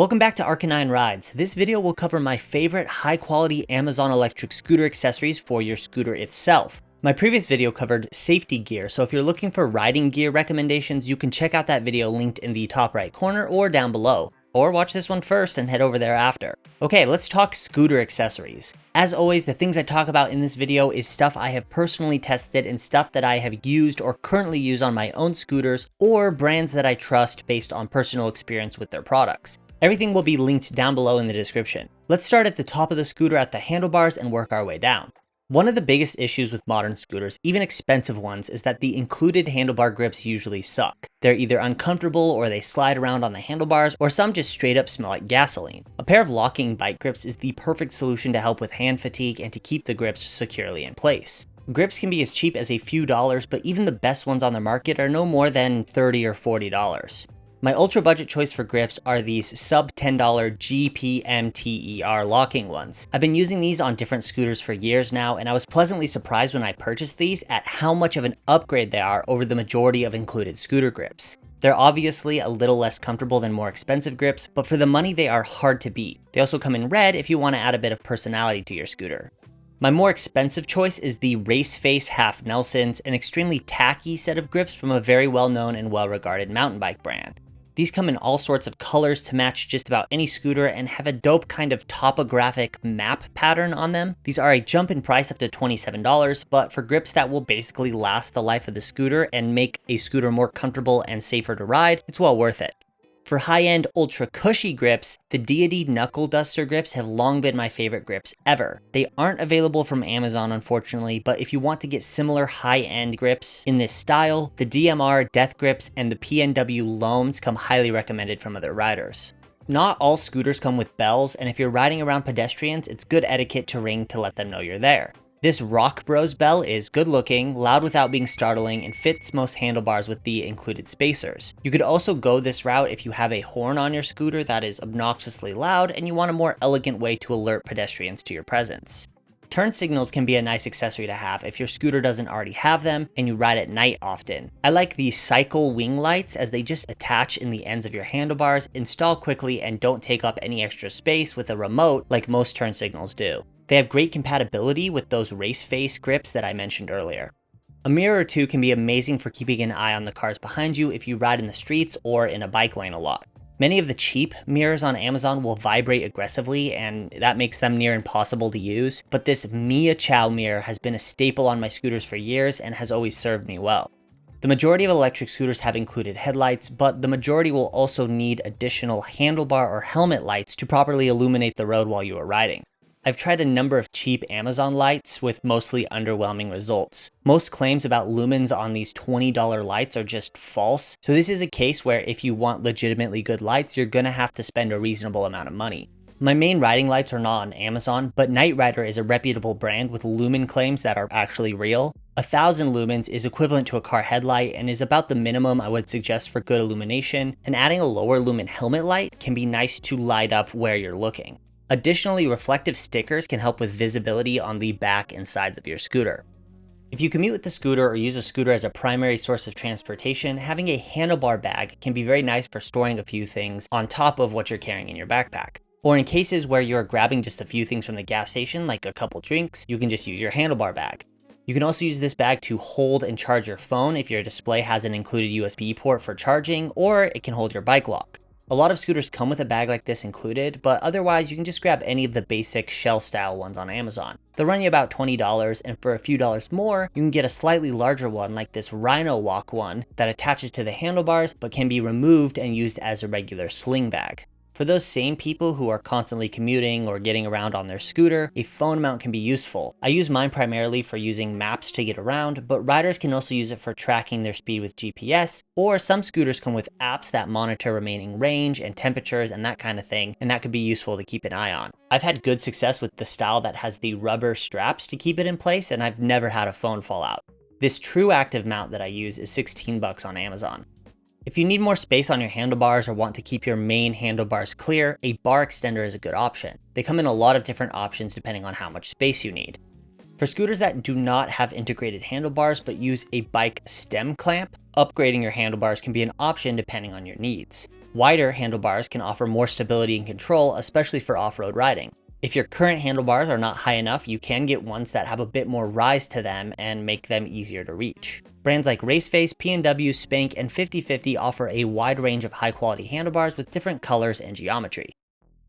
Welcome back to Arcanine Rides. This video will cover my favorite high-quality Amazon electric scooter accessories for your scooter itself. My previous video covered safety gear, so if you're looking for riding gear recommendations, you can check out that video linked in the top right corner or down below. Or watch this one first and head over there after. Okay, let's talk scooter accessories. As always, the things I talk about in this video is stuff I have personally tested and stuff that I have used or currently use on my own scooters, or brands that I trust based on personal experience with their products. Everything will be linked down below in the description. Let's start at the top of the scooter at the handlebars and work our way down. One of the biggest issues with modern scooters, even expensive ones, is that the included handlebar grips usually suck. They're either uncomfortable or they slide around on the handlebars, or some just straight up smell like gasoline. A pair of locking bike grips is the perfect solution to help with hand fatigue and to keep the grips securely in place. Grips can be as cheap as a few dollars, but even the best ones on the market are no more than $30 or $40. My ultra budget choice for grips are these sub $10 GPMTER locking ones. I've been using these on different scooters for years now, and I was pleasantly surprised when I purchased these at how much of an upgrade they are over the majority of included scooter grips. They're obviously a little less comfortable than more expensive grips, but for the money they are hard to beat. They also come in red if you want to add a bit of personality to your scooter. My more expensive choice is the Race Face Half Nelsons, an extremely tacky set of grips from a very well-known and well-regarded mountain bike brand. These come in all sorts of colors to match just about any scooter and have a dope kind of topographic map pattern on them. These are a jump in price up to $27, but for grips that will basically last the life of the scooter and make a scooter more comfortable and safer to ride, it's well worth it. For high-end ultra cushy grips, the Deity Knuckle Duster grips have long been my favorite grips ever. They aren't available from Amazon unfortunately, but if you want to get similar high-end grips in this style, the DMR Death Grips and the PNW Loams come highly recommended from other riders. Not all scooters come with bells, and if you're riding around pedestrians, it's good etiquette to ring to let them know you're there. This Rock Bros bell is good looking, loud without being startling, and fits most handlebars with the included spacers. You could also go this route if you have a horn on your scooter that is obnoxiously loud and you want a more elegant way to alert pedestrians to your presence. Turn signals can be a nice accessory to have if your scooter doesn't already have them and you ride at night often. I like the cycle wing lights as they just attach in the ends of your handlebars, install quickly, and don't take up any extra space with a remote like most turn signals do. They have great compatibility with those race face grips that I mentioned earlier. A mirror or two can be amazing for keeping an eye on the cars behind you if you ride in the streets or in a bike lane a lot. Many of the cheap mirrors on Amazon will vibrate aggressively, and that makes them near impossible to use, but this Mia Chow mirror has been a staple on my scooters for years and has always served me well. The majority of electric scooters have included headlights, but the majority will also need additional handlebar or helmet lights to properly illuminate the road while you are riding. I've tried a number of cheap Amazon lights with mostly underwhelming results. Most claims about lumens on these $20 lights are just false, so this is a case where if you want legitimately good lights, you're gonna have to spend a reasonable amount of money. My main riding lights are not on Amazon, but Night Rider is a reputable brand with lumen claims that are actually real. 1,000 lumens is equivalent to a car headlight and is about the minimum I would suggest for good illumination, and adding a lower lumen helmet light can be nice to light up where you're looking. Additionally, reflective stickers can help with visibility on the back and sides of your scooter. If you commute with the scooter or use a scooter as a primary source of transportation, having a handlebar bag can be very nice for storing a few things on top of what you're carrying in your backpack. Or in cases where you're grabbing just a few things from the gas station, like a couple drinks, you can just use your handlebar bag. You can also use this bag to hold and charge your phone if your display has an included USB port for charging, or it can hold your bike lock. A lot of scooters come with a bag like this included, but otherwise you can just grab any of the basic shell style ones on Amazon. They'll run you about $20, and for a few dollars more, you can get a slightly larger one like this Rhino Walk one that attaches to the handlebars but can be removed and used as a regular sling bag. For those same people who are constantly commuting or getting around on their scooter, a phone mount can be useful. I use mine primarily for using maps to get around, but riders can also use it for tracking their speed with GPS, or some scooters come with apps that monitor remaining range and temperatures and that kind of thing, and that could be useful to keep an eye on. I've had good success with the style that has the rubber straps to keep it in place, and I've never had a phone fall out. This true active mount that I use is $16 on Amazon. If you need more space on your handlebars or want to keep your main handlebars clear, a bar extender is a good option. They come in a lot of different options depending on how much space you need. For scooters that do not have integrated handlebars but use a bike stem clamp, upgrading your handlebars can be an option depending on your needs. Wider handlebars can offer more stability and control, especially for off-road riding. If your current handlebars are not high enough, you can get ones that have a bit more rise to them and make them easier to reach. Brands like Raceface, P&W, Spank, and 50/50 offer a wide range of high-quality handlebars with different colors and geometry.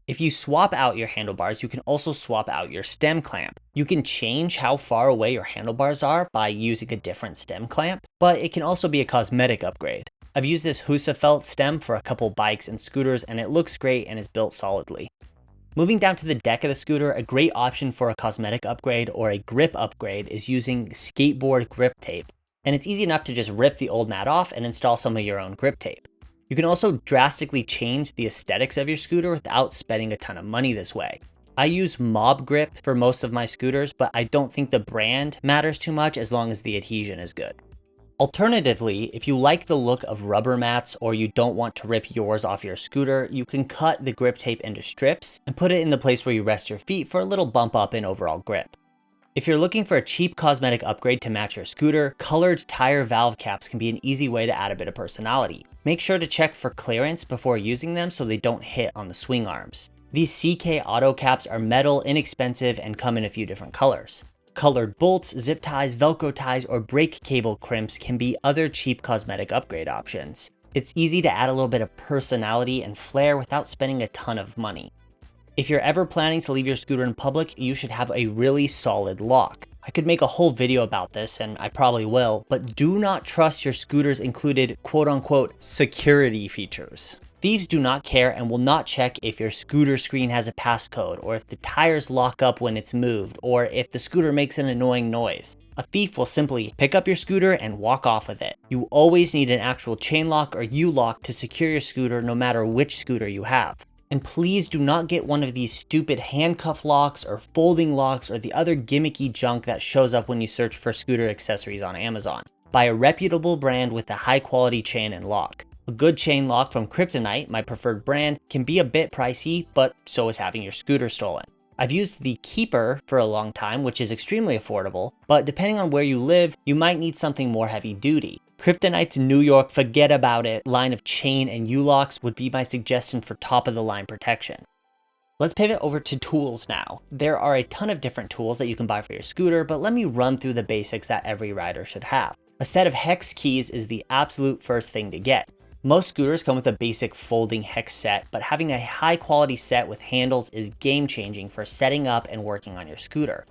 If you swap out your handlebars, you can also swap out your stem clamp. You can change how far away your handlebars are by using a different stem clamp, but it can also be a cosmetic upgrade. I've used this Husa felt stem for a couple bikes and scooters, and it looks great and is built solidly. Moving down to the deck of the scooter, a great option for a cosmetic upgrade or a grip upgrade is using skateboard grip tape. And it's easy enough to just rip the old mat off and install some of your own grip tape. You can also drastically change the aesthetics of your scooter without spending a ton of money this way. I use Mob Grip for most of my scooters, but I don't think the brand matters too much as long as the adhesion is good. Alternatively, if you like the look of rubber mats or you don't want to rip yours off your scooter, you can cut the grip tape into strips and put it in the place where you rest your feet for a little bump up in overall grip. If you're looking for a cheap cosmetic upgrade to match your scooter, colored tire valve caps can be an easy way to add a bit of personality. Make sure to check for clearance before using them so they don't hit on the swing arms. These CK Auto caps are metal, inexpensive, and come in a few different colors. Colored bolts, zip ties, Velcro ties, or brake cable crimps can be other cheap cosmetic upgrade options. It's easy to add a little bit of personality and flair without spending a ton of money. If you're ever planning to leave your scooter in public, you should have a really solid lock. I could make a whole video about this, and I probably will, but do not trust your scooter's included quote-unquote security features. Thieves do not care and will not check if your scooter screen has a passcode, or if the tires lock up when it's moved, or if the scooter makes an annoying noise. A thief will simply pick up your scooter and walk off with it. You always need an actual chain lock or U-lock to secure your scooter no matter which scooter you have. And please do not get one of these stupid handcuff locks or folding locks or the other gimmicky junk that shows up when you search for scooter accessories on Amazon. Buy a reputable brand with a high quality chain and lock. A good chain lock from Kryptonite, my preferred brand, can be a bit pricey, but so is having your scooter stolen. I've used the Keeper for a long time, which is extremely affordable, but depending on where you live, you might need something more heavy duty. Kryptonite's New York forget about it line of chain and U-locks would be my suggestion for top of the line protection. Let's pivot over to tools now. There are a ton of different tools that you can buy for your scooter, but let me run through the basics that every rider should have. A set of hex keys is the absolute first thing to get. Most scooters come with a basic folding hex set, but having a high quality set with handles is game changing for setting up and working on your scooter.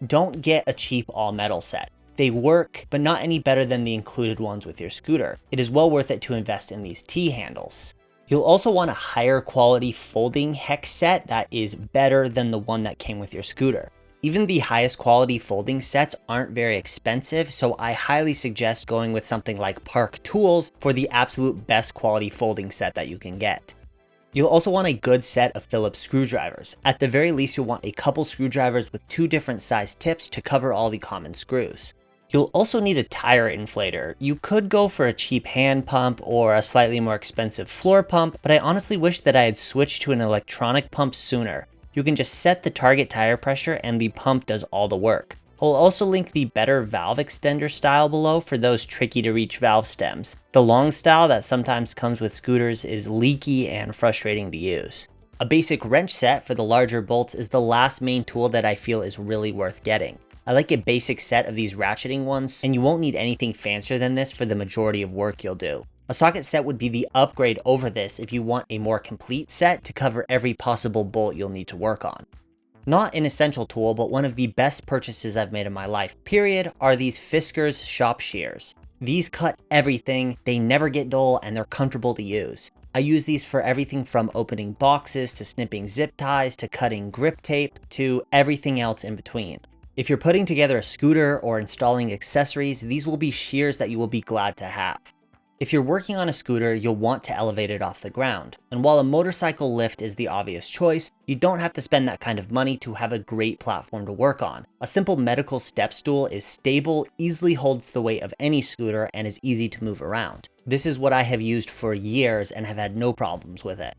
Don't get a cheap all metal set. They work, but not any better than the included ones with your scooter. It is well worth it to invest in these T-handles. You'll also want a higher quality folding hex set that is better than the one that came with your scooter. Even the highest quality folding sets aren't very expensive, so I highly suggest going with something like Park Tools for the absolute best quality folding set that you can get. You'll also want a good set of Phillips screwdrivers. At the very least, you'll want a couple screwdrivers with 2 different size tips to cover all the common screws. You'll also need a tire inflator. You could go for a cheap hand pump or a slightly more expensive floor pump, but I honestly wish that I had switched to an electronic pump sooner. You can just set the target tire pressure and the pump does all the work. I'll also link the better valve extender style below for those tricky to reach valve stems. The long style that sometimes comes with scooters is leaky and frustrating to use. A basic wrench set for the larger bolts is the last main tool that I feel is really worth getting. I like a basic set of these ratcheting ones, and you won't need anything fancier than this for the majority of work you'll do. A socket set would be the upgrade over this if you want a more complete set to cover every possible bolt you'll need to work on. Not an essential tool, but one of the best purchases I've made in my life, period, are these Fiskars shop shears. These cut everything, they never get dull, and they're comfortable to use. I use these for everything from opening boxes to snipping zip ties to cutting grip tape to everything else in between. If you're putting together a scooter or installing accessories, these will be shears that you will be glad to have. If you're working on a scooter, you'll want to elevate it off the ground. And while a motorcycle lift is the obvious choice, you don't have to spend that kind of money to have a great platform to work on. A simple medical step stool is stable, easily holds the weight of any scooter, and is easy to move around. This is what I have used for years and have had no problems with it.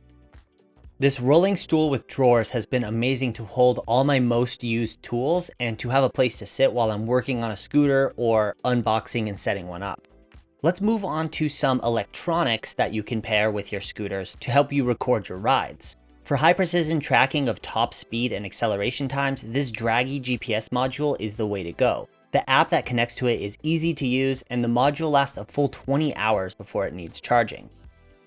This rolling stool with drawers has been amazing to hold all my most used tools and to have a place to sit while I'm working on a scooter or unboxing and setting one up. Let's move on to some electronics that you can pair with your scooters to help you record your rides. For high precision tracking of top speed and acceleration times, this draggy GPS module is the way to go. The app that connects to it is easy to use, and the module lasts a full 20 hours before it needs charging.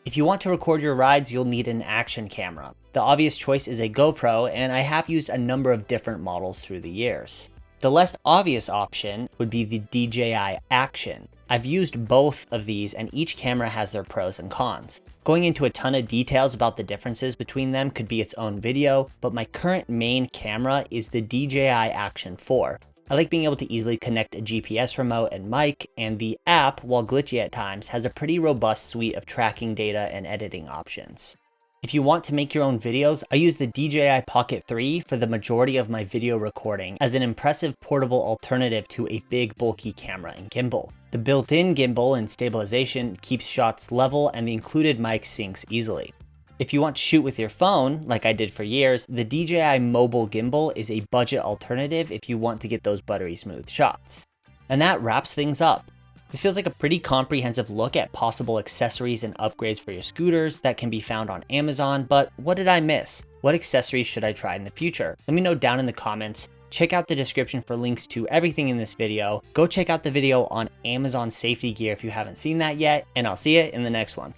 If you want to record your rides, you'll need an action camera. The obvious choice is a GoPro, and I have used a number of different models through the years. The less obvious option would be the DJI Action. I've used both of these, and each camera has their pros and cons. Going into a ton of details about the differences between them could be its own video, but my current main camera is the DJI Action 4. I like being able to easily connect a GPS remote and mic, and the app, while glitchy at times, has a pretty robust suite of tracking data and editing options. If you want to make your own videos, I use the DJI Pocket 3 for the majority of my video recording as an impressive portable alternative to a big bulky camera and gimbal. The built-in gimbal and stabilization keeps shots level, and the included mic syncs easily. If you want to shoot with your phone, like I did for years, the DJI Mobile Gimbal is a budget alternative if you want to get those buttery smooth shots. And that wraps things up. This feels like a pretty comprehensive look at possible accessories and upgrades for your scooters that can be found on Amazon, but what did I miss? What accessories should I try in the future? Let me know down in the comments. Check out the description for links to everything in this video. Go check out the video on Amazon safety gear if you haven't seen that yet, and I'll see you in the next one.